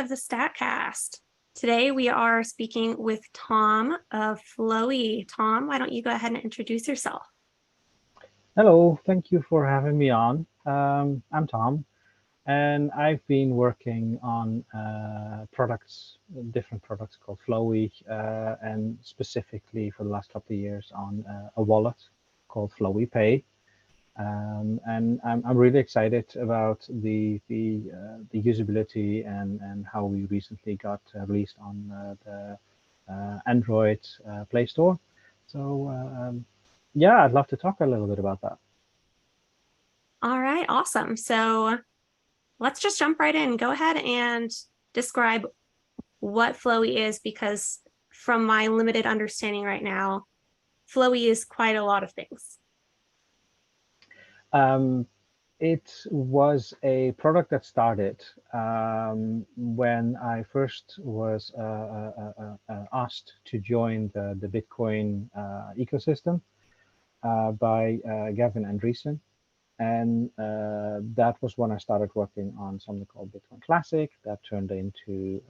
of the StackCast. Today we are speaking with Tom of Flowee. Tom, why don't you go ahead and introduce yourself? Hello, thank you for having me on. I'm Tom, and I've been working on different products called Flowee, and specifically for the last couple of years on a wallet called Flowee Pay. And I'm really excited about the usability and how we recently got released on the Android Play Store. So yeah, I'd love to talk a little bit about that. All right, awesome. So let's just jump right in. Go ahead and describe what Flowee is, because from my limited understanding right now, Flowee is quite a lot of things. It was a product that started when I first was asked to join the Bitcoin ecosystem by Gavin Andreessen. And that was when I started working on something called Bitcoin Classic that turned into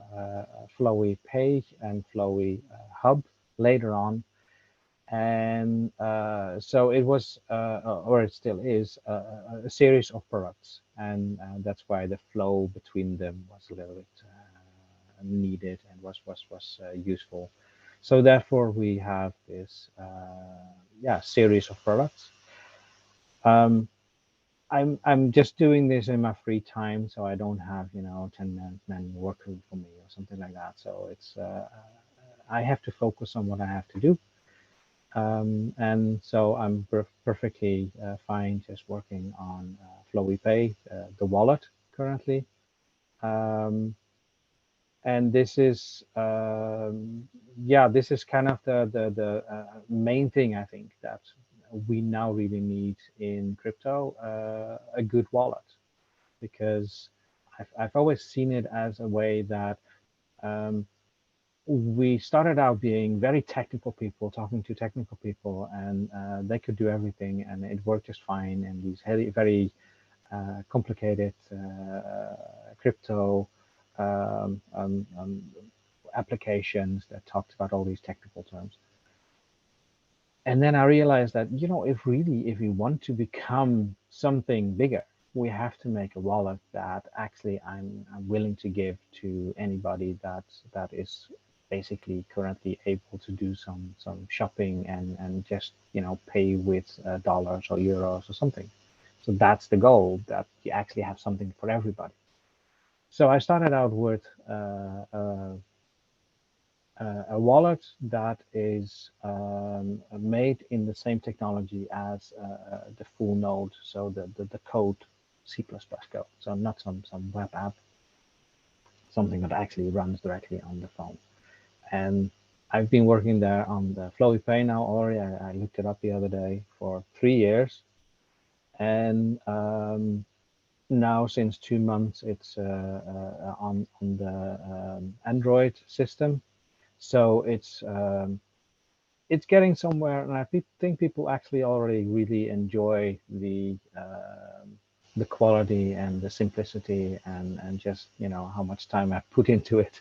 Flowee Pay and Flowee Hub later on. And so it was, or it still is, a series of products. And that's why the flow between them was a little bit needed and was useful. So therefore, we have this series of products. I'm just doing this in my free time, so I don't have 10 men working for me or something like that. So it's I have to focus on what I have to do, and so I'm perfectly fine just working on Flowee Pay, the wallet currently, and this is this is kind of the main thing I think that we now really need in crypto, a good wallet, because I've always seen it as a way that we started out being very technical people, talking to technical people, and they could do everything, and it worked just fine. And these very complicated crypto applications that talked about all these technical terms. And then I realized that, if we want to become something bigger, we have to make a wallet that actually I'm willing to give to anybody that is basically currently able to do some shopping and just pay with dollars or euros or something. So that's the goal, that you actually have something for everybody. So I started out with a wallet that is made in the same technology as the full node, so the code C++ code, so not some web app, something that actually runs directly on the phone. And I've been working there on the Flowee Pay now already. I looked it up the other day, for 3 years, and now since 2 months it's on the Android system. So it's getting somewhere, and I think people actually already really enjoy the quality and the simplicity and just how much time I've put into it.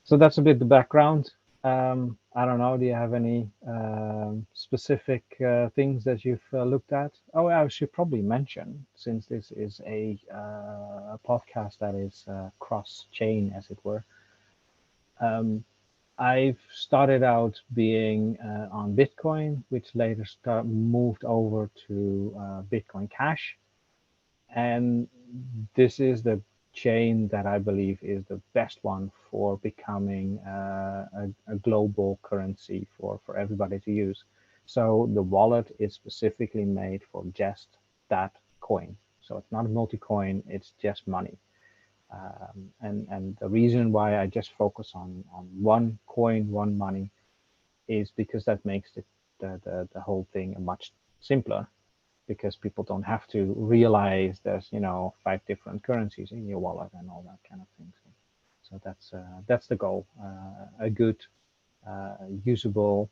So that's a bit the background. I don't know. Do you have any specific things that you've looked at? Oh, I should probably mention, since this is a podcast that is cross-chain, as it were. I've started out being on Bitcoin, which later moved over to Bitcoin Cash. And this is the chain that I believe is the best one for becoming a global currency for everybody to use. So the wallet is specifically made for just that coin. So it's not a multi-coin, it's just money. And the reason why I just focus on one coin, one money, is because that makes the whole thing much simpler, because people don't have to realize there's 5 different currencies in your wallet and all that kind of thing. So that's the goal, a good usable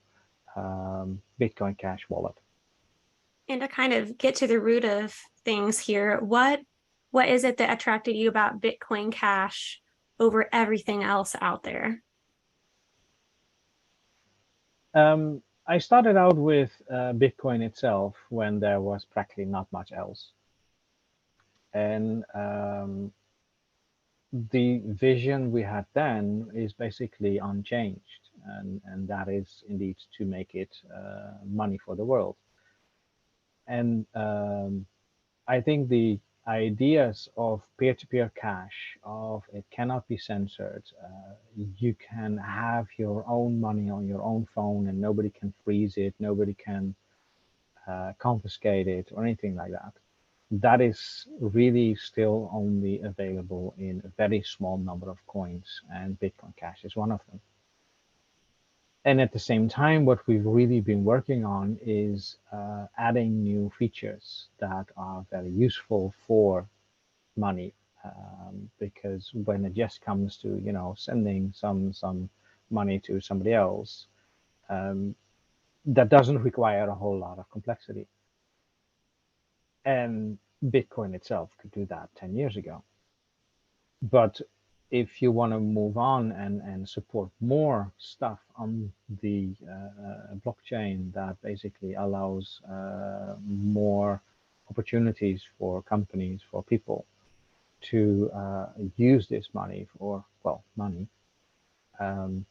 Bitcoin Cash wallet. And to kind of get to the root of things here, what What is it that attracted you about Bitcoin Cash over everything else out there? I started out with Bitcoin itself when there was practically not much else. And the vision we had then is basically unchanged. And that is indeed to make it money for the world. And I think the ideas of peer-to-peer cash, of it cannot be censored, you can have your own money on your own phone and nobody can freeze it, nobody can confiscate it or anything like that. That is really still only available in a very small number of coins, and Bitcoin Cash is one of them. And at the same time, what we've really been working on is adding new features that are very useful for money, because when it just comes to sending some money to somebody else, um, that doesn't require a whole lot of complexity. And Bitcoin itself could do that 10 years ago. But if you want to move on and support more stuff on the blockchain that basically allows more opportunities for companies, for people to use this money for, well, money, um,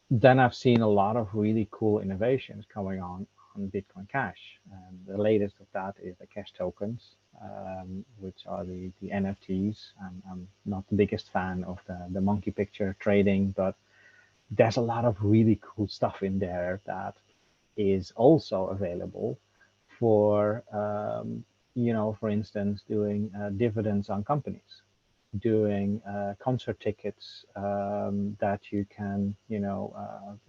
then I've seen a lot of really cool innovations going on Bitcoin Cash. And the latest of that is the cash tokens, which are the NFTs. I'm not the biggest fan of the monkey picture trading, but there's a lot of really cool stuff in there that is also available for, for instance, doing dividends on companies, doing concert tickets that you can,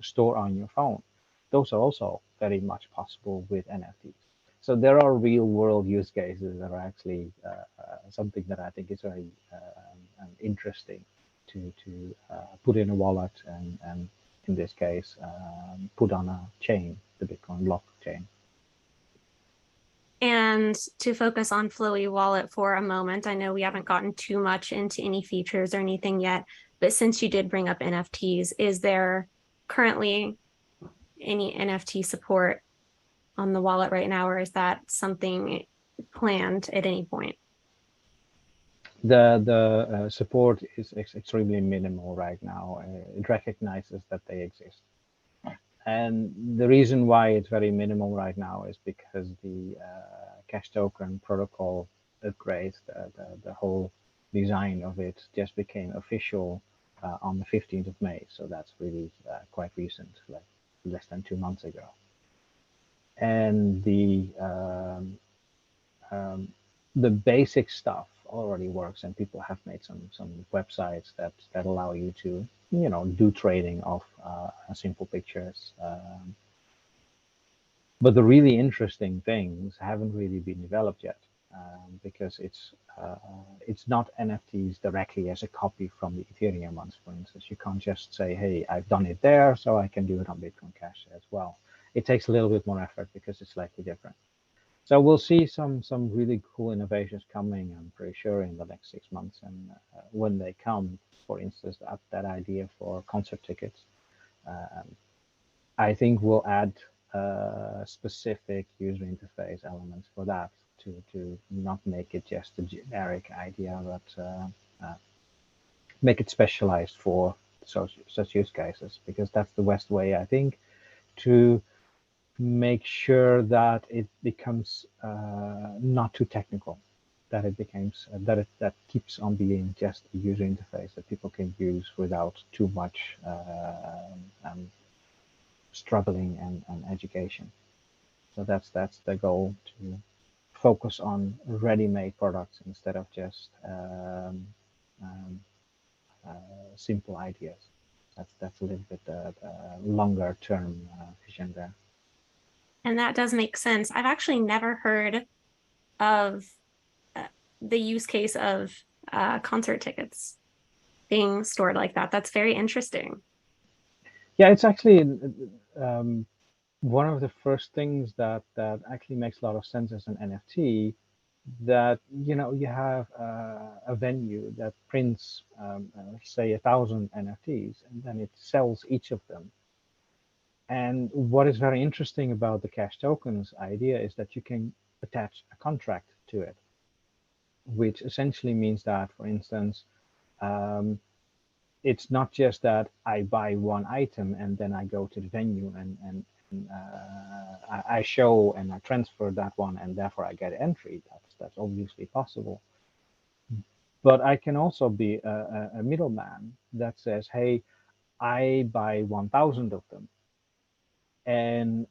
store on your phone. Those are also very much possible with NFTs. So there are real world use cases that are actually something that I think is very interesting to put in a wallet and in this case, put on a chain, the Bitcoin blockchain. And to focus on Flowee Wallet for a moment, I know we haven't gotten too much into any features or anything yet, but since you did bring up NFTs, is there currently any NFT support on the wallet right now, or is that something planned at any point? The support is extremely minimal right now. It recognizes that they exist. And the reason why it's very minimal right now is because the cash token protocol upgrade, the whole design of it just became official on the 15th of May. So that's really quite recent, like less than 2 months ago. And the basic stuff already works, and people have made some websites that allow you to do trading of simple pictures. But the really interesting things haven't really been developed yet, because it's not NFTs directly as a copy from the Ethereum ones, for instance. You can't just say, hey, I've done it there, so I can do it on Bitcoin Cash as well. It takes a little bit more effort because it's slightly different. So we'll see some really cool innovations coming, I'm pretty sure, in the next 6 months. And when they come, for instance, that idea for concert tickets, um, I think we'll add specific user interface elements for that to not make it just a generic idea, but make it specialized for such use cases, because that's the best way, I think, to make sure that it becomes not too technical, that it becomes that keeps on being just a user interface that people can use without too much struggling and education. So that's the goal, to focus on ready-made products instead of just um, simple ideas. That's a little bit the longer term vision there. And that does make sense. I've actually never heard of uh, the use case of concert tickets being stored like that. That's very interesting. Yeah, it's actually one of the first things that actually makes a lot of sense as an NFT that you have a venue that prints say 1,000 NFTs, and then it sells each of them. And what is very interesting about the cash tokens idea is that you can attach a contract to it, which essentially means that, for instance, um, it's not just that I buy one item and then I go to the venue and I show and I transfer that one and therefore I get entry. That's obviously possible. But I can also be a middleman that says, hey, I buy 1,000 of them, and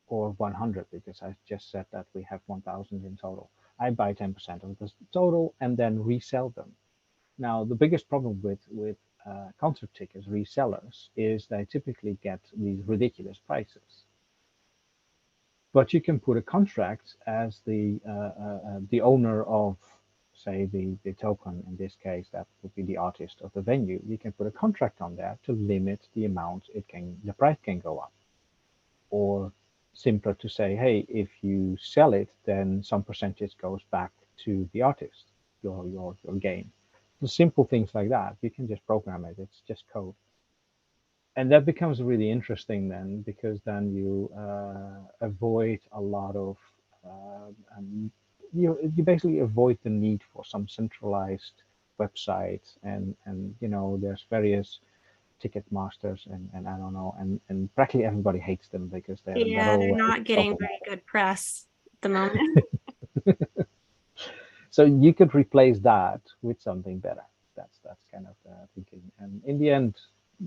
or 100, because I just said that we have 1,000 in total. I buy 10% of the total and then resell them. Now, the biggest problem with concert tickets resellers is they typically get these ridiculous prices. But you can put a contract as the owner of, say, the token. In this case, that would be the artist of the venue. You can put a contract on there to limit the amount the price can go up. Or simpler to say, hey, if you sell it, then some percentage goes back to the artist, your gain. The simple things like that, you can just program it. It's just code. And that becomes really interesting then, because then you avoid a lot of you basically avoid the need for some centralized website, and there's various ticket masters, and I don't know, and practically everybody hates them because they're Yeah, they're always not getting very problematic. good press at the moment. So you could replace that with something better. That's kind of the thinking. And in the end,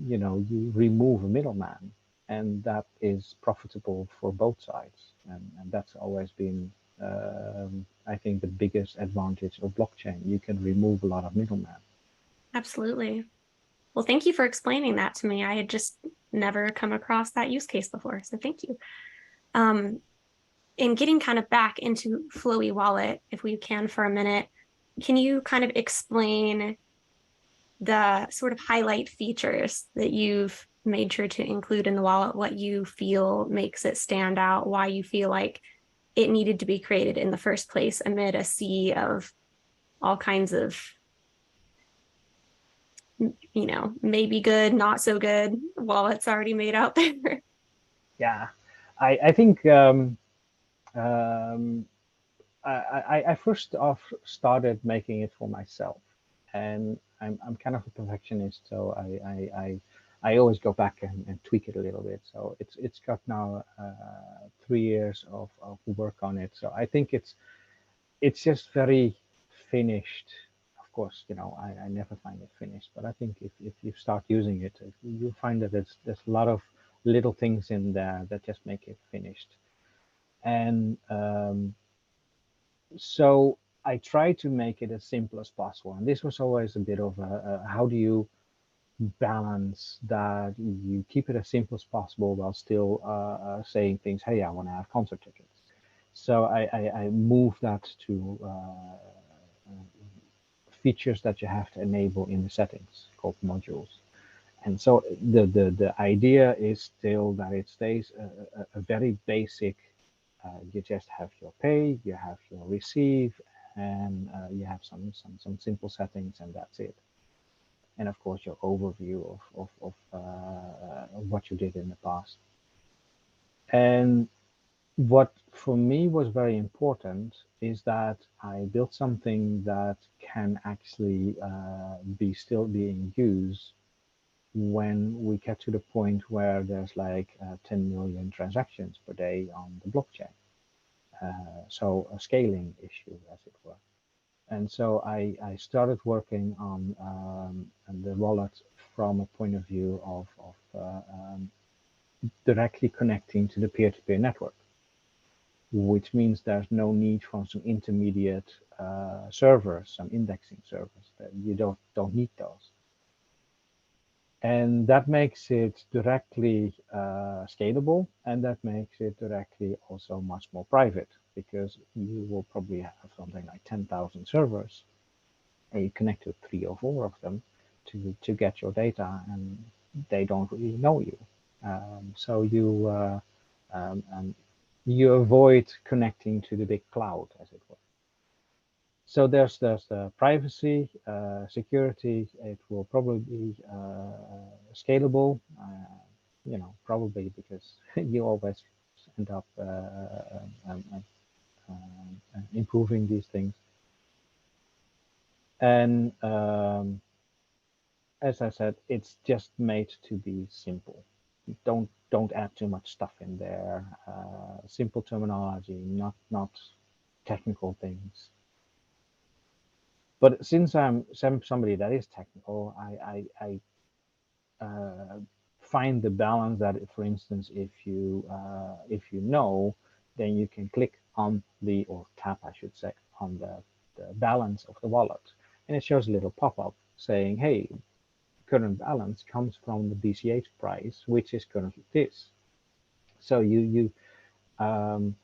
you remove a middleman, and that is profitable for both sides. And that's always been, I think, the biggest advantage of blockchain. You can remove a lot of middlemen. Absolutely. Well, thank you for explaining that to me. I had just never come across that use case before. So thank you. Um, in getting kind of back into Flowee Wallet, if we can for a minute, can you kind of explain the sort of highlight features that you've made sure to include in the wallet, what you feel makes it stand out, why you feel like it needed to be created in the first place amid a sea of all kinds of, maybe good, not so good wallets already made out there? Yeah, I think um, I first off started making it for myself, and I'm kind of a perfectionist, so I always go back and tweak it a little bit. So it's got now 3 years of work on it. So I think it's just very finished. Of course, I never find it finished, but I think if you start using it, you'll find that there's a lot of little things in there that just make it finished. And so I try to make it as simple as possible. And this was always a bit of how do you balance that you keep it as simple as possible while still saying things, hey, I want to have concert tickets. So I move that to features that you have to enable in the settings called modules. And so the idea is still that it stays a very basic. You just have your pay, you have your receive, and you have some simple settings, and that's it. And of course, your overview of what you did in the past. And what for me was very important is that I built something that can actually be still being used when we get to the point where there's like 10 million transactions per day on the blockchain. So a scaling issue, as it were. And so I started working on the wallet from a point of view of directly connecting to the peer-to-peer network, which means there's no need for some intermediate servers, some indexing servers. That you don't need those. And that makes it directly scalable, and that makes it directly also much more private, because you will probably have something like 10,000 servers, and you connect to 3 or 4 of them to get your data, and they don't really know you. So you avoid connecting to the big cloud, as it were. So there's the privacy, security. It will probably be scalable. Probably because you always end up improving these things. And as I said, it's just made to be simple. Don't add too much stuff in there. Simple terminology, not technical things. But since I'm somebody that is technical, I find the balance that, for instance, if you know, then you can click on the, or tap, I should say, on the balance of the wallet, and it shows a little pop-up saying, "Hey, current balance comes from the BCH price, which is currently this." So um,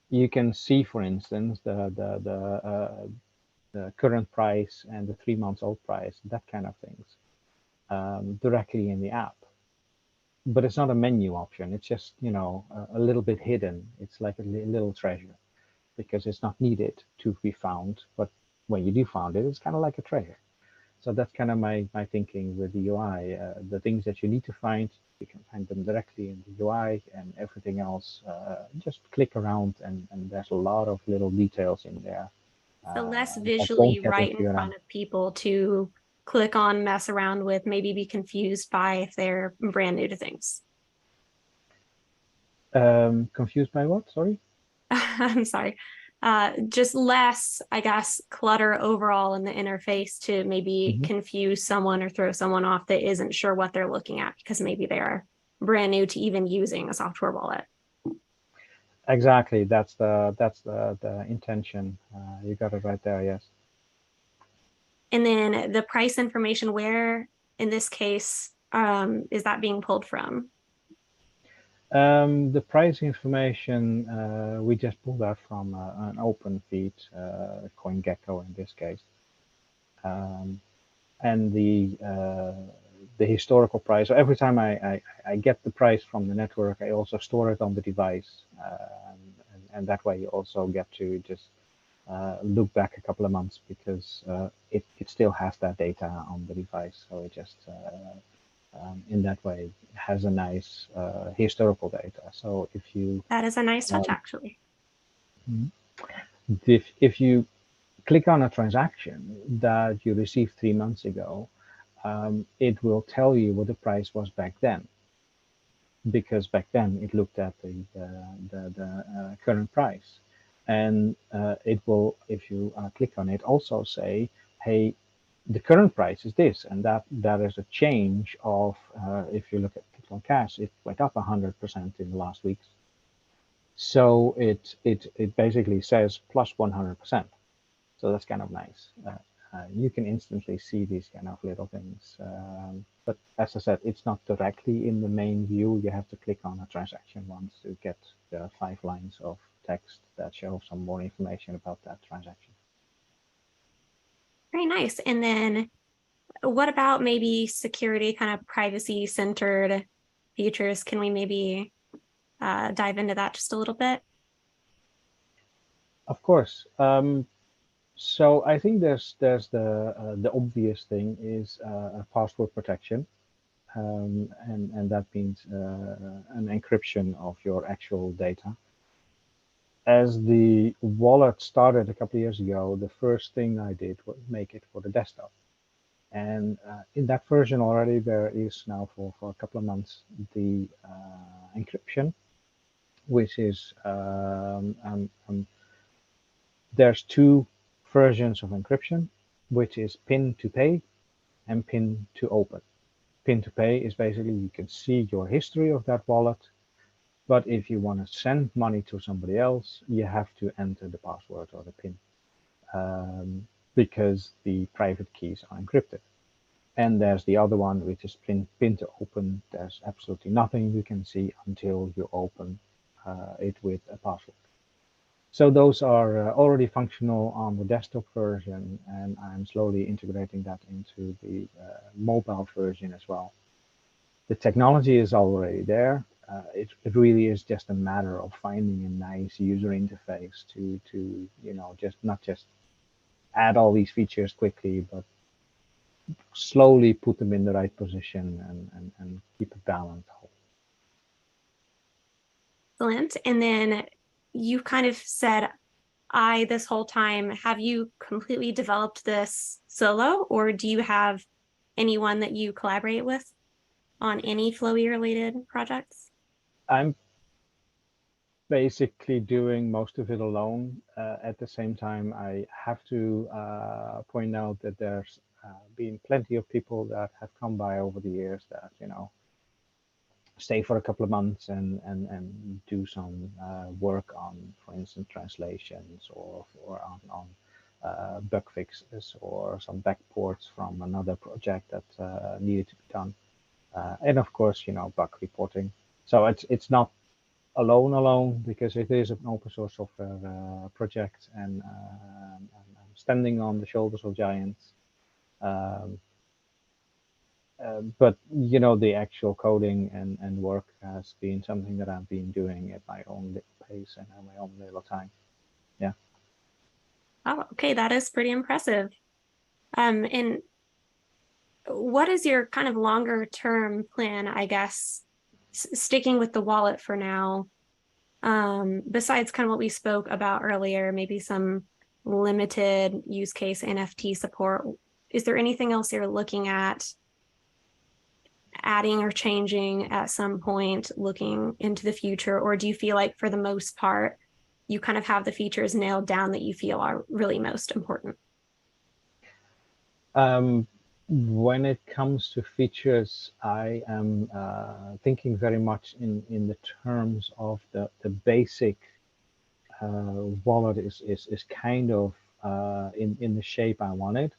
you can see, for instance, the current price and the 3 months old price, that kind of things, directly in the app. But it's not a menu option. It's just, a little bit hidden. It's like a little treasure because it's not needed to be found. But when you do found it, it's kind of like a treasure. So that's kind of my thinking with the UI. The things that you need to find, you can find them directly in the UI, and everything else, just click around, and there's a lot of little details in there So less that visually won't get right into in your front of people to click on, mess around with, maybe be confused by if they're brand new to things. confused by what? Sorry. I'm sorry. Just less, I guess, clutter overall in the interface to maybe Mhm. confuse someone or throw someone off that isn't sure what they're looking at because maybe they are brand new to even using a software wallet. Exactly. That's the intention. You got it right there. Yes. And then the price information, where in this case is that being pulled from? The price information we just pulled that from an open feed, CoinGecko in this case, um, and the historical price. So every time I get the price from the network, I also store it on the device, and that way you also get to just look back a couple of months because it still has that data on the device. So it just in that way has a nice historical data. So That is a nice touch, um, actually. if you click on a transaction that you received 3 months ago, it will tell you what the price was back then, because back then it looked at the current price, and it will, if you click on it, also say, hey, the current price is this, and that is a change of, if you look at Bitcoin Cash, it went up 100% in the last weeks. So it basically says plus 100%. So that's kind of nice. You can instantly see these kind of little things. But as I said, it's not directly in the main view. You have to click on a transaction once to get the 5 lines of text that show some more information about that transaction. Very nice. And then what about maybe security, kind of privacy centered features? Can we maybe dive into that just a little bit? Of course. So I think there's the obvious thing is password protection, and that means an encryption of your actual data. As the wallet started a couple of years ago, the first thing I did was make it for the desktop. And in that version already, there is now for a couple of months the encryption, which is there's two versions of encryption, which is pin to pay and pin to open. Pin to pay is basically you can see your history of that wallet, but if you want to send money to somebody else, you have to enter the password or the pin, because the private keys are encrypted. And there's the other one, which is pin to open. There's absolutely nothing you can see until you open it with a password. So those are already functional on the desktop version, and I'm slowly integrating that into the mobile version as well. The technology is already there. It really is just a matter of finding a nice user interface to just not just add all these features quickly, but slowly put them in the right position and keep it balanced. Excellent. And then you kind of said, I, this whole time, have you completely developed this solo, or do you have anyone that you collaborate with on any Flowee related projects? I'm basically doing most of it alone. At the same time, I have to point out that there's been plenty of people that have come by over the years that, stay for a couple of months and do some work on, for instance, translations or on bug fixes or some backports from another project that needed to be done. And of course, bug reporting. So it's not alone because it is an open source software project, and I'm standing on the shoulders of giants. Um, but the actual coding and work has been something that I've been doing at my own little pace and at my own little time. Yeah. Oh, okay, that is pretty impressive. And what is your kind of longer term plan, I guess, sticking with the wallet for now? Besides kind of what we spoke about earlier, maybe some limited use case NFT support. Is there anything else you're looking at adding or changing at some point, looking into the future? Or do you feel like for the most part, you kind of have the features nailed down that you feel are really most important? When it comes to features, I am thinking very much in the terms of the basic wallet is kind of in the shape I want it,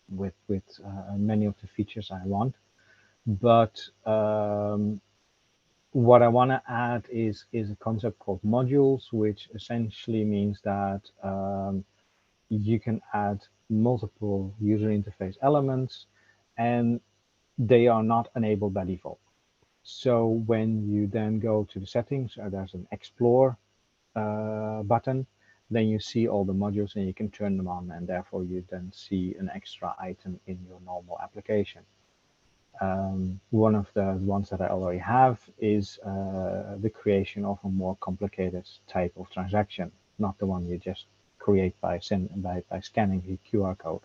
with many of the features I want. But what I want to add is a concept called modules, which essentially means that you can add multiple user interface elements, and they are not enabled by default. So when you then go to the settings, there's an explore button, then you see all the modules and you can turn them on, and therefore you then see an extra item in your normal application. One of the ones that I already have is the creation of a more complicated type of transaction, not the one you just create by scanning the QR code.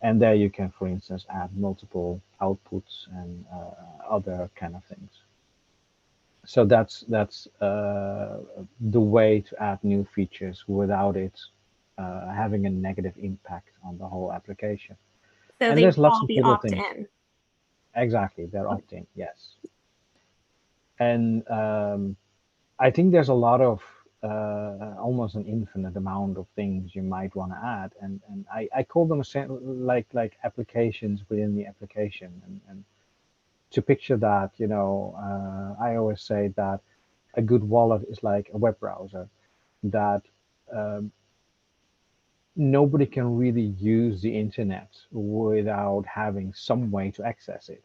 And there you can, for instance, add multiple outputs and other kind of things. So that's the way to add new features without it having a negative impact on the whole application. So And they there's would lots all of be little opt things. in. Exactly, they're opt-in, yes. And I think there's a lot of almost an infinite amount of things you might want to add, and I call them like applications within the application. And to picture that, I always say that a good wallet is like a web browser that um, nobody can really use the internet without having some way to access it,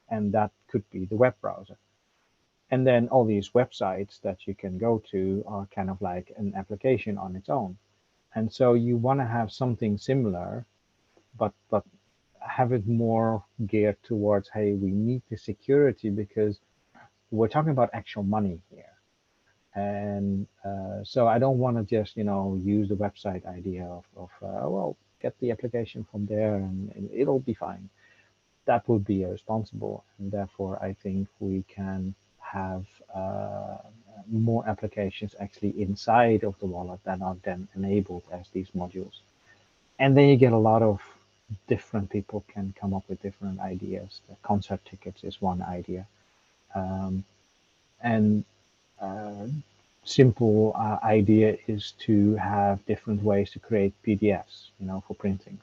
and that could be the web browser. And then all these websites that you can go to are kind of like an application on its own. And so you want to have something similar, but have it more geared towards, hey, we need the security because we're talking about actual money here. And so I don't want to just, use the website idea of well, get the application from there and it'll be fine. That would be irresponsible. And therefore, I think we can have more applications actually inside of the wallet that are then enabled as these modules. And then you get a lot of different people can come up with different ideas. The concert tickets is one idea. And simple idea is to have different ways to create PDFs, for printing.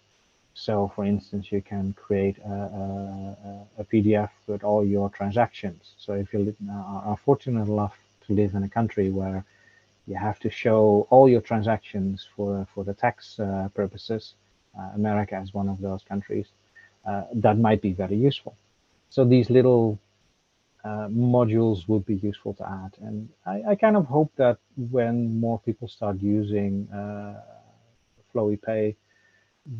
So, for instance, you can create a PDF with all your transactions. So, if you are fortunate enough to live in a country where you have to show all your transactions for the tax purposes, America is one of those countries, that might be very useful. So, these little modules would be useful to add. And I kind of hope that when more people start using Flowee Pay,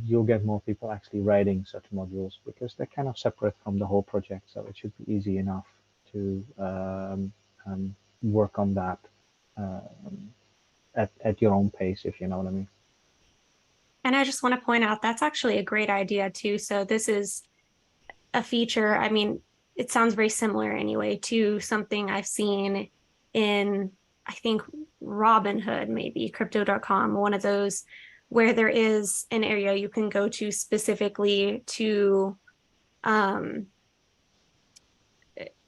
you'll get more people actually writing such modules because they're kind of separate from the whole project. So it should be easy enough to work on that at your own pace, if you know what I mean. And I just want to point out that's actually a great idea too. So this is a feature. I mean, it sounds very similar anyway to something I've seen in, I think, Robinhood, maybe crypto.com, one of those where there is an area you can go to specifically to um,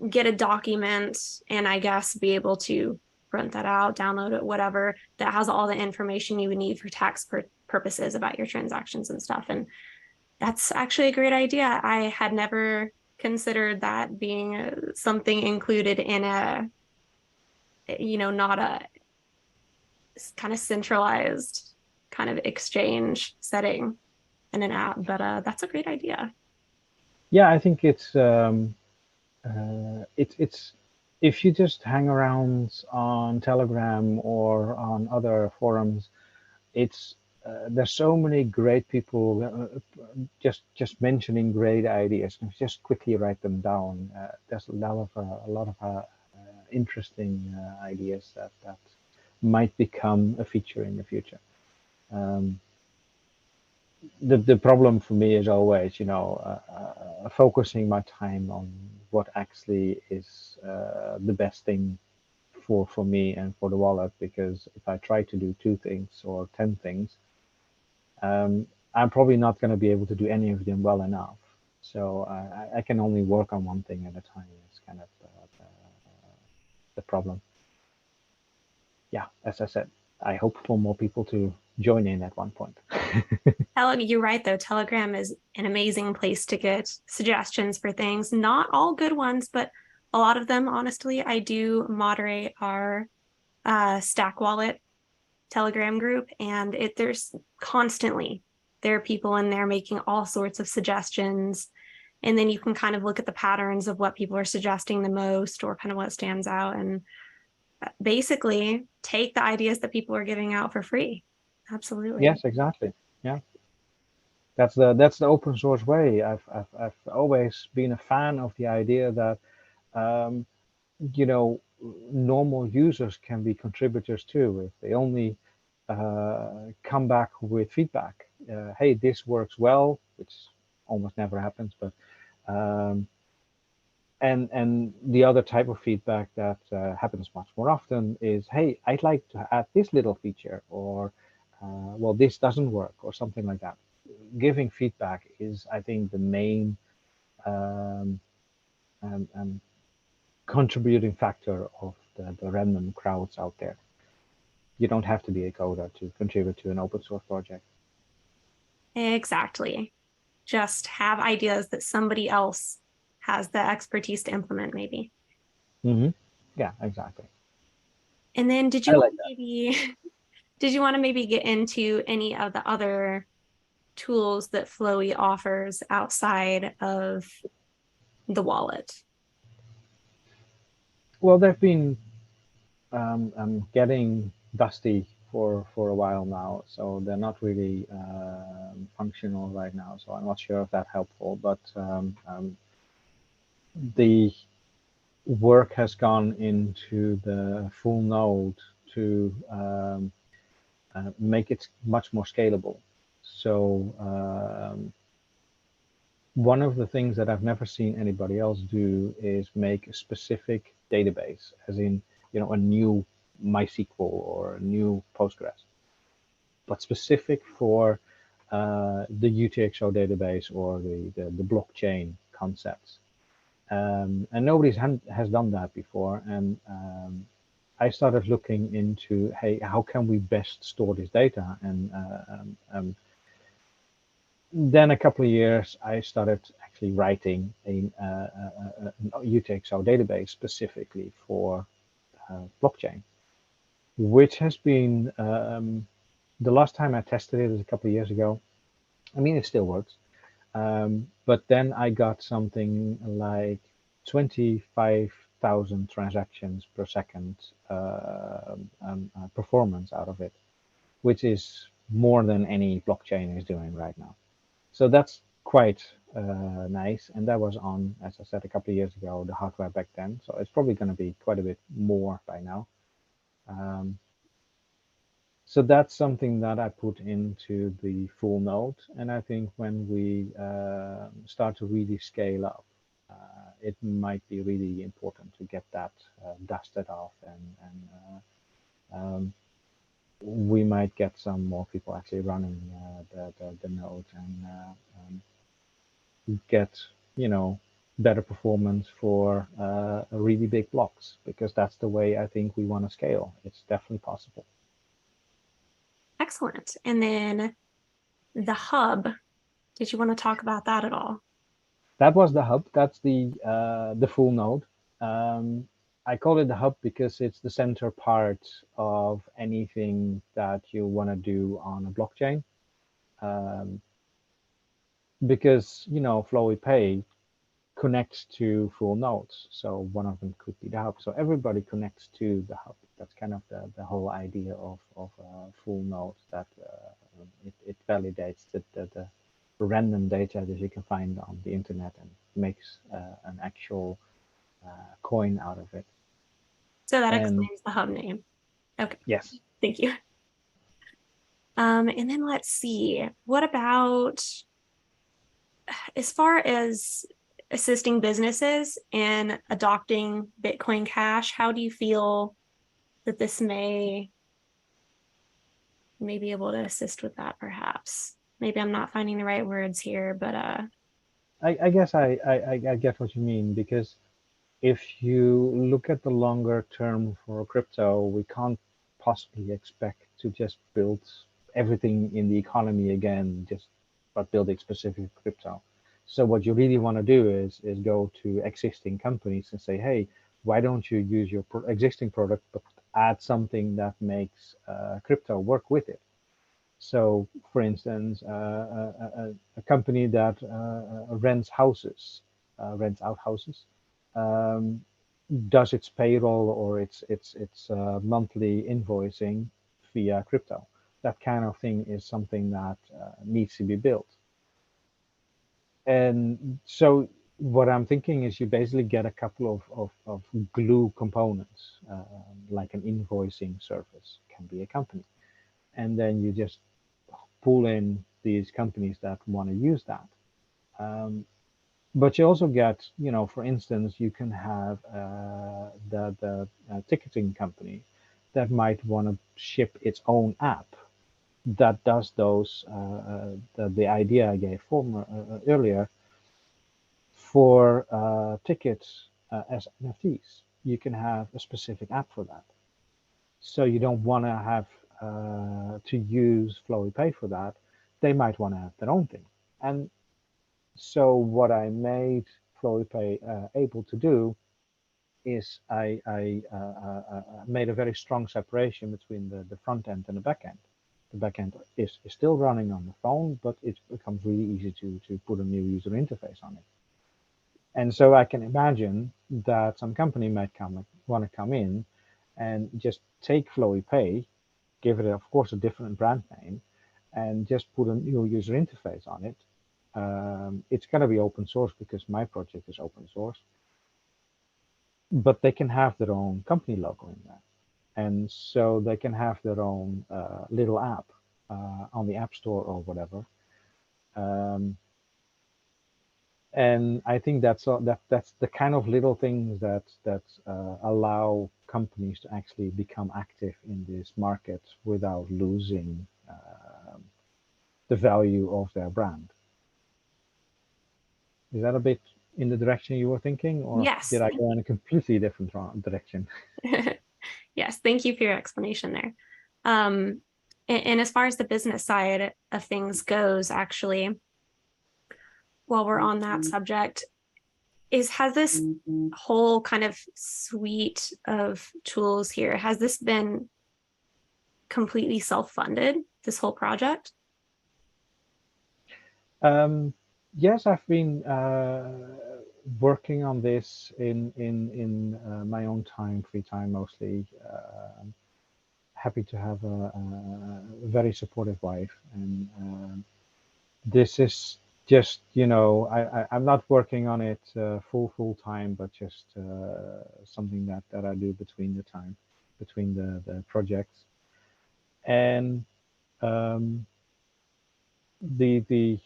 get a document and I guess be able to print that out, download it, whatever, that has all the information you would need for tax purposes about your transactions and stuff. And that's actually a great idea. I had never considered that being something included in a, not a kind of centralized kind of exchange setting in an app, but that's a great idea. Yeah, I think it's if you just hang around on Telegram or on other forums, it's there's so many great people just mentioning great ideas. Just quickly write them down. There's a lot of interesting ideas that might become a feature in the future. Um, the problem for me is always, focusing my time on what actually is the best thing for me and for the wallet. Because if I try to do two things or 10 things, I'm probably not going to be able to do any of them well enough. So I can only work on one thing at a time. It's kind of the problem. Yeah, as I said, I hope for more people to join in at one point. You're right, though. Telegram is an amazing place to get suggestions for things. Not all good ones, but a lot of them, honestly. I do moderate our StackWallet Telegram group, and there's constantly there are people in there making all sorts of suggestions. And then you can kind of look at the patterns of what people are suggesting the most or kind of what stands out and basically take the ideas that people are giving out for free. Absolutely. Yes, exactly. Yeah. That's the open source way. I've always been a fan of the idea that um, you know normal users can be contributors too if they only come back with feedback. Hey, this works well, which almost never happens, but um, and the other type of feedback that happens much more often is, hey, I'd like to add this little feature, or well, this doesn't work, or something like that. Giving feedback is, I think, the main um, um, contributing factor of the random crowds out there. You don't have to be a coder to contribute to an open source project. Exactly. Just have ideas that somebody else has the expertise to implement, maybe. Hmm. Yeah, exactly. And then did I you like want that. maybe did you want to maybe get into any of the other tools that Flowee offers outside of the wallet? Well, they've been getting dusty for a while now, so they're not really functional right now. So I'm not sure if that's helpful, but the work has gone into the full node to make it much more scalable. So one of the things that I've never seen anybody else do is make a specific database, as in, a new MySQL or a new Postgres, but specific for the UTXO database or the blockchain concepts. And nobody has done that before. And I started looking into, hey, how can we best store this data? And then a couple of years, I started actually writing a UTXO database specifically for blockchain, which has been the last time I tested it was a couple of years ago. I mean, it still works. But then I got something like 25,000 transactions per second performance out of it, which is more than any blockchain is doing right now. So that's quite nice. And that was on, as I said, a couple of years ago, the hardware back then. So it's probably going to be quite a bit more by now. Um, so that's something that I put into the full node. And I think when we start to really scale up, it might be really important to get that dusted off, and we might get some more people actually running the node, and get, you know, better performance for really big blocks, because that's the way I think we want to scale. It's definitely possible. Excellent. And then the hub, did you want to talk about that at all? That was the hub. That's the full node. Um, I call it the hub because it's the center part of anything that you want to do on a blockchain. Um, because, you know, Flowee Pay connects to full nodes. So one of them could be the hub. So everybody connects to the hub. That's kind of the whole idea of full node, that it validates the random data that you can find on the internet and makes an actual coin out of it. So that And explains the hub name. Okay, yes, thank you. And then let's see, what about as far as assisting businesses in adopting Bitcoin Cash, how do you feel that this may be able to assist with that, perhaps? Maybe I'm not finding the right words here, but I guess I get what you mean, because if you look at the longer term for crypto, we can't possibly expect to just build everything in the economy again, just but building specific crypto. So what you really want to do is go to existing companies and say, hey, why don't you use your existing product but add something that makes crypto work with it? So, for instance, a company that rents houses, rents out houses, um, does its payroll or its monthly invoicing via crypto. That kind of thing is something that needs to be built. And so what I'm thinking is you basically get a couple of glue components, like an invoicing service can be a company. And then you just pull in these companies that want to use that. Um, but you also get, you know, for instance, you can have the ticketing company that might want to ship its own app that does those, the idea I gave earlier for tickets as NFTs. You can have a specific app for that. So you don't want to have to use Flowee Pay for that. They might want to have their own thing. And so what I made Flowee Pay able to do is I made a very strong separation between the front end and the back end. The back end is still running on the phone, but it becomes really easy to put a new user interface on it. And so I can imagine that some company might want to come in and just take Flowee Pay, give it, of course, a different brand name, and just put a new user interface on it. It's going to be open source because my project is open source, but they can have their own company logo in there. And so they can have their own little app on the App Store or whatever. And I think that's the kind of little things that allow companies to actually become active in this market without losing the value of their brand. Is that a bit in the direction you were thinking, or yes. did I go in a completely different direction? Yes, thank you for your explanation there. And as far as the business side of things goes, actually, while we're on that subject, has this whole kind of suite of tools here, has this been completely self-funded, this whole project? Yes, I've been working on this in my own time, free time mostly. happy to have a very supportive wife, and this is just, I'm not working on it full time, but just something that I do between the projects. And um, the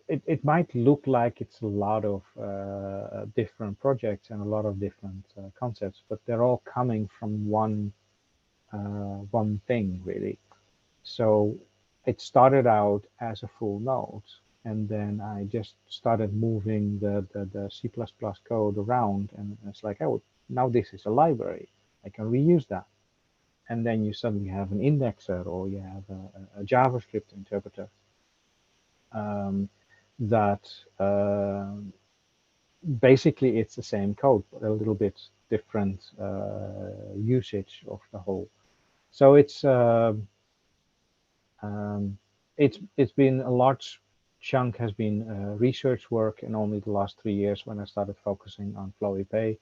it might look like it's a lot of different projects and a lot of different concepts, but they're all coming from one thing really. So it started out as a full node, and then I just started moving the C++ code around, and it's like, oh, now this is a library. I can reuse that. And then you suddenly have an indexer, or you have a JavaScript interpreter um, that basically it's the same code, but a little bit different usage of the whole. So it's been a large chunk has been research work, and only the last 3 years when I started focusing on Flowee Pay,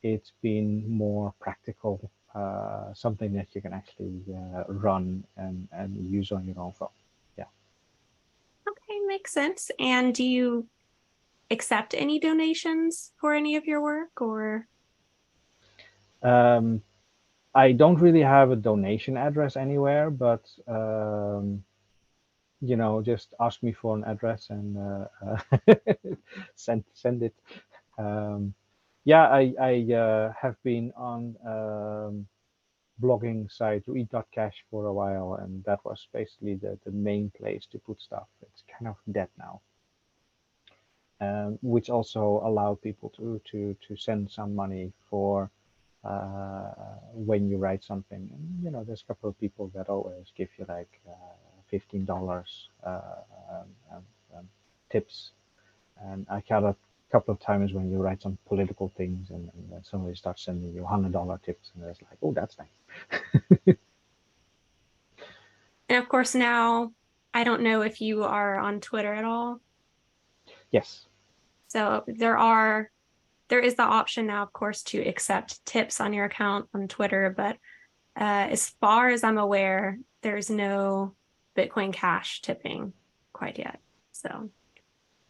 it's been more practical, something that you can actually run and use on your own phone. Yeah. Okay, makes sense. And do you accept any donations for any of your work or? Um, I don't really have a donation address anywhere, but just ask me for an address and send it. Um, yeah, I have been on blogging site read.cash for a while, and that was basically the main place to put stuff. It's kind of dead now, which also allowed people to send some money for when you write something. And there's a couple of people that always give you like $15 um, um, tips. And I got a couple of times when you write some political things, and then somebody starts sending you $100 tips, and it's like, oh, that's nice. And of course, now I don't know if you are on Twitter at all. Yes. So there is the option now, of course, to accept tips on your account on Twitter, but as far as I'm aware, there's no Bitcoin Cash tipping quite yet. So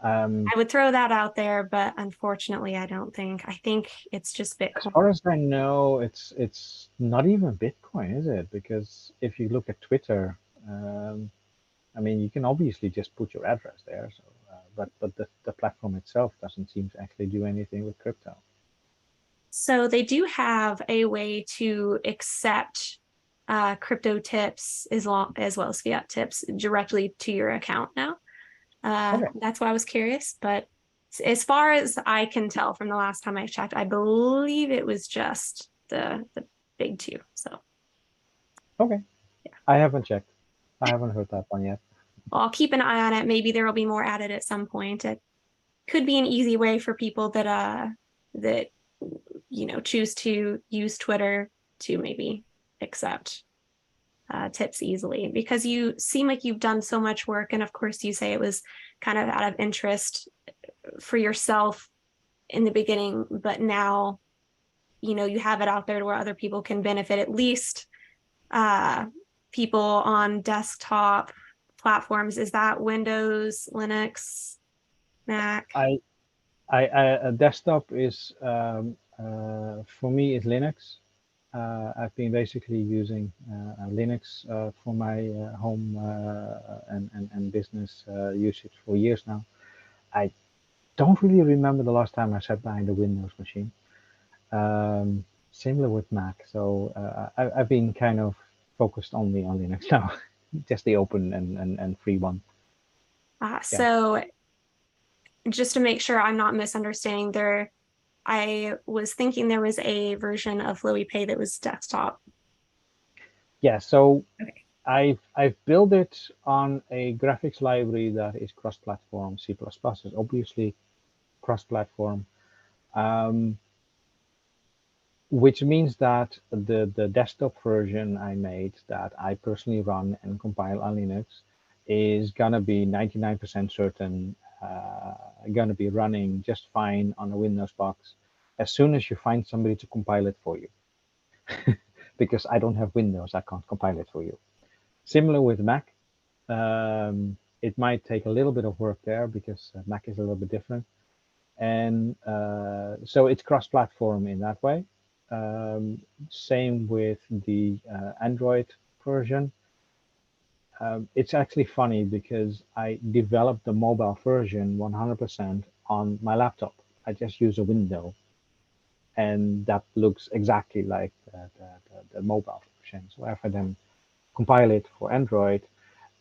Um, I would throw that out there, but unfortunately, I don't think. I think it's just as Bitcoin. far as I know, it's not even Bitcoin, is it? Because if you look at Twitter, um, I mean, you can obviously just put your address there. So, but the platform itself doesn't seem to actually do anything with crypto. So they do have a way to accept crypto tips as well as fiat tips directly to your account now. Okay. That's why I was curious. But as far as I can tell from the last time I checked, I believe it was just the big two. So Okay. yeah, I haven't checked. I haven't heard that one yet. well, I'll keep an eye on it. Maybe there will be more added at some point. It could be an easy way for people that choose to use Twitter to maybe accept tips easily, because you seem like you've done so much work, and of course you say it was kind of out of interest for yourself in the beginning, but now you have it out there where other people can benefit, at least uh, people on desktop platforms. Is that Windows, Linux, Mac? I a desktop is for me is Linux. I've been basically using Linux for my home and business usage for years now. I don't really remember the last time I sat behind a Windows machine. Similar with Mac, so I've been kind of focused only on Linux now, just the open and free one. Yeah. So just to make sure I'm not misunderstanding, I was thinking there was a version of Flowee Pay that was desktop. Yeah. So Okay. I've built it on a graphics library that is cross-platform. C++ is obviously cross-platform, um, which means that the desktop version I made that I personally run and compile on Linux is gonna be 99% certain gonna be running just fine on a Windows box as soon as you find somebody to compile it for you. because I don't have Windows. I can't compile it for you. Similar with Mac. It might take a little bit of work there because Mac is a little bit different. And so it's cross-platform in that way. Same with the Android version. It's actually funny because I developed the mobile version 100% on my laptop. I just use a window, and that looks exactly like the mobile version. So if I then compile it for Android,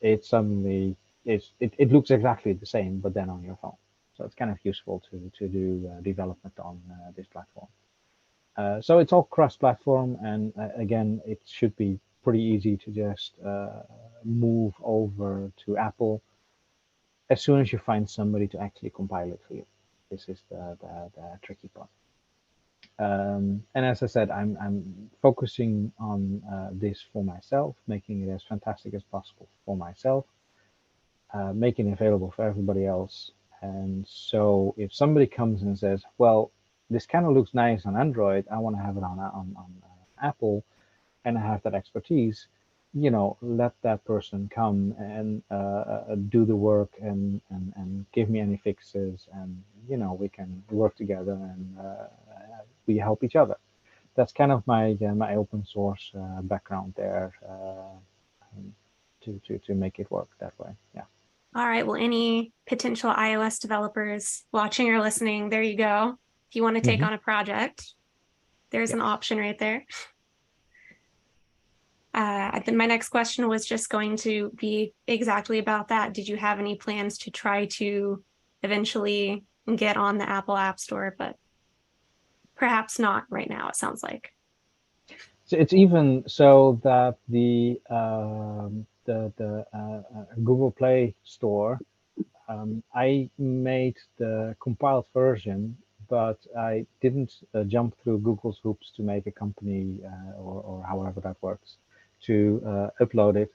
it suddenly it looks exactly the same, but then on your phone. So it's kind of useful to do development on this platform. So it's all cross-platform, and again, it should be pretty easy to just move over to Apple as soon as you find somebody to actually compile it for you. This is the tricky part. And as I said, I'm focusing on this for myself, making it as fantastic as possible for myself, making it available for everybody else. And so if somebody comes and says, well, this kind of looks nice on Android, I want to have it on Apple, and I have that expertise, let that person come and do the work and give me any fixes, and we can work together and we help each other. That's kind of my open source background there, to make it work that way. Yeah. All right. Well, any potential iOS developers watching or listening, there you go. If you want to take on a project, there's an option right there. I think my next question was just going to be exactly about that. Did you have any plans to try to eventually get on the Apple App Store? But perhaps not right now, it sounds like. So it's even so that the Google Play Store, I made the compiled version, but I didn't jump through Google's hoops to make a company or however that works to upload it.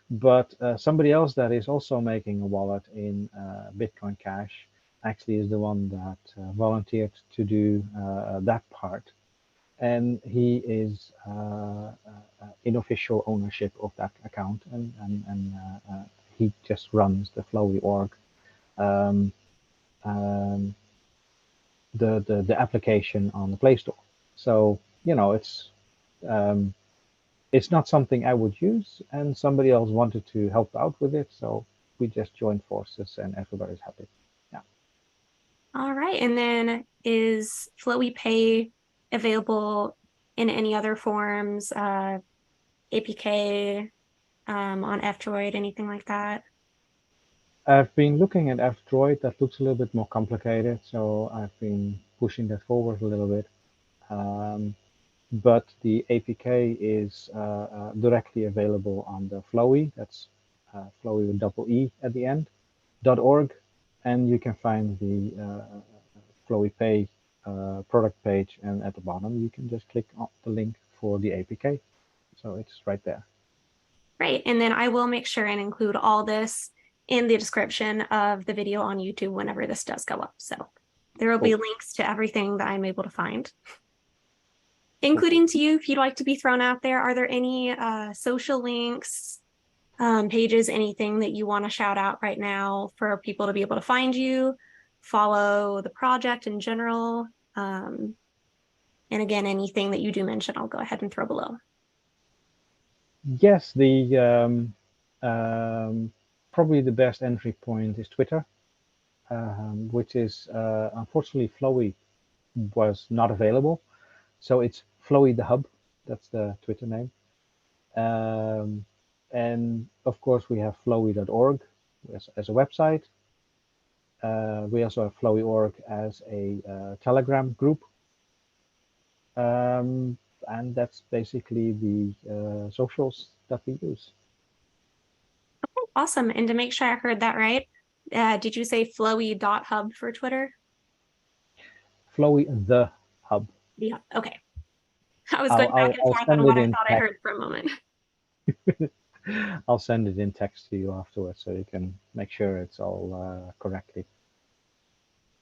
But somebody else that is also making a wallet in Bitcoin Cash actually is the one that volunteered to do that part. And he is in official ownership of that account, and he just runs the Flowee org, um, um, the application on the Play Store. So it's not something I would use, and somebody else wanted to help out with it, so we just joined forces, and everybody's happy. Yeah. All right. And then is Flowee Pay available in any other forms, APK, on F-Droid, anything like that? I've been looking at F-Droid. That looks a little bit more complicated, so I've been pushing that forward a little bit. But the APK is directly available on the Flowee. That's Flowee with double E at the end, .org, and you can find the Flowee Pay product page, and at the bottom you can just click on the link for the APK. So it's right there. Right. And then I will make sure and include all this in the description of the video on YouTube whenever this does go up. So there will be links to everything that I'm able to find, including to you if you'd like to be thrown out there. Are there any social links, pages, anything that you want to shout out right now for people to be able to find you, follow the project in general? And again, anything that you do mention, I'll go ahead and throw below. Yes, the probably the best entry point is Twitter, which is unfortunately Flowee was not available, so it's Flowee the Hub. That's the Twitter name. And of course, we have flowee.org as a website. We also have Flowee.org as a Telegram group. And that's basically the socials that we use. Okay, awesome. And to make sure I heard that right, did you say flowee.hub for Twitter? Flowee the Hub. Yeah. Okay. I was going back and I'll forth on send what it I in thought I text. heard for a moment. I'll send it in text to you afterwards, so you can make sure it's all correctly.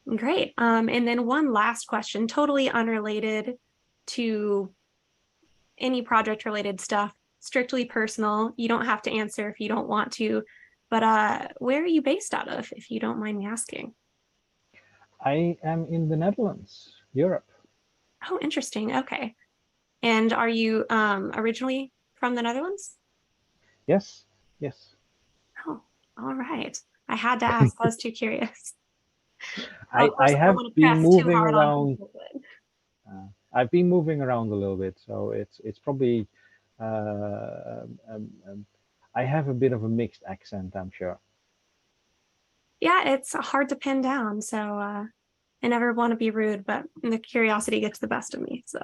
Great. And then one last question, totally unrelated to any project related stuff, strictly personal. You don't have to answer if you don't want to. But where are you based out of, if you don't mind me asking? I am in the Netherlands, Europe. Oh, interesting. Okay. And are you originally from the Netherlands? Yes, yes. Oh, all right. I had to ask. I was too curious. Of I course, I don't have want to been press too moving hard on around. people, but I've been moving around a little bit, so it's probably uh, um, um, I have a bit of a mixed accent, I'm sure. yeah, it's hard to pin down. So I never want to be rude, but the curiosity gets the best of me. So,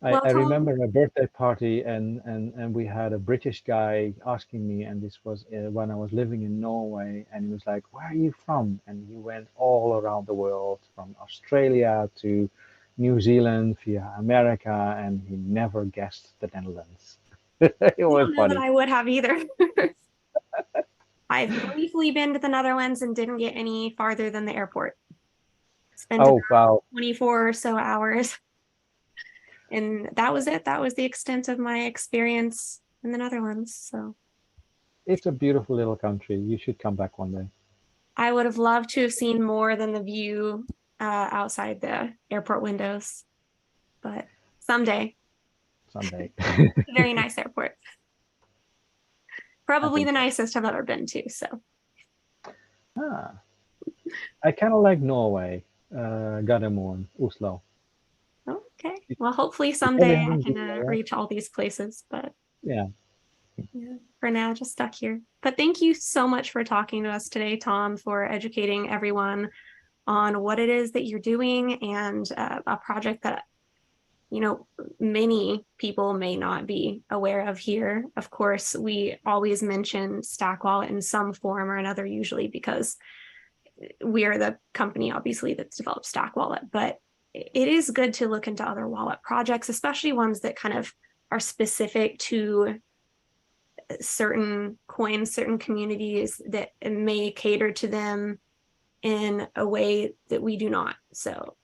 well, I Tom, remember a birthday party, and we had a British guy asking me, and this was when I was living in Norway, and he was like, "Where are you from?" And he went all around the world, from Australia to New Zealand via America, and he never guessed the Netherlands. It I was don't know that funny. I would have either. I've briefly been to the Netherlands and didn't get any farther than the airport. Spent about Oh, wow. 24 or so hours. And that was it. That was the extent of my experience in the Netherlands. So It's a beautiful little country. You should come back one day. I would have loved to have seen more than the view outside the airport windows, but someday. Someday. Very nice airport. I Probably think the so. nicest I've ever been to. So, Ah, I kind of like Norway, Gardermoen, Oslo. okay. Well, hopefully You probably someday I haven't can been there, right? reach all these places, but Yeah. yeah, for now, just stuck here. But thank you so much for talking to us today, Tom, for educating everyone on what it is that you're doing and a project that many people may not be aware of here. Of course, we always mention StackWallet in some form or another, usually because we are the company, obviously, that's developed StackWallet. But it is good to look into other wallet projects, especially ones that kind of are specific to certain coins, certain communities that may cater to them in a way that we do not. So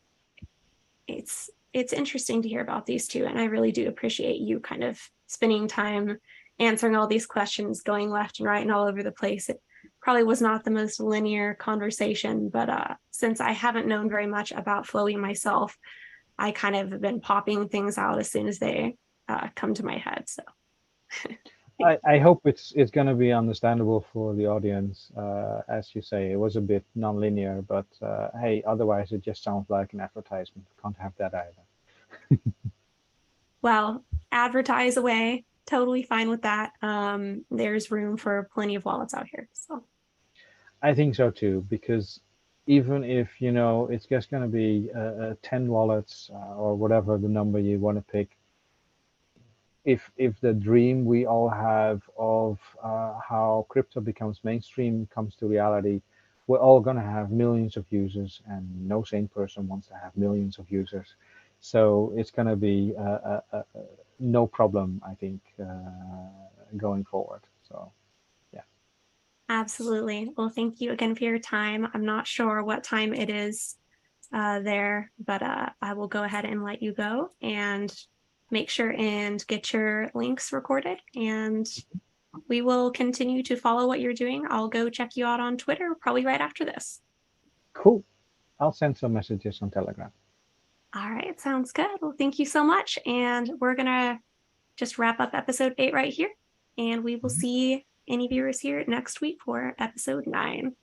it's interesting to hear about these two, and I really do appreciate you kind of spending time answering all these questions, going left and right and all over the place. It probably was not the most linear conversation, but since I haven't known very much about Flowee myself, I kind of have been popping things out as soon as they come to my head. So I hope it's going to be understandable for the audience. As you say, it was a bit non-linear, but hey, otherwise it just sounds like an advertisement. Can't have that either. well, advertise away. Totally fine with that. There's room for plenty of wallets out here. So I think so too, because even if it's just going to be 10 wallets or whatever the number you want to pick, if the dream we all have of how crypto becomes mainstream comes to reality, we're all going to have millions of users, and no sane person wants to have millions of users. So it's going to be no problem, I think, going forward. So yeah. absolutely. Well, thank you again for your time. I'm not sure what time it is there, but I will go ahead and let you go and make sure and get your links recorded. And we will continue to follow what you're doing. I'll go check you out on Twitter probably right after this. Cool. I'll send some messages on Telegram. All right, sounds good. Well, thank you so much. And we're going to just wrap up episode 8 right here. And we will see any viewers here next week for episode 9.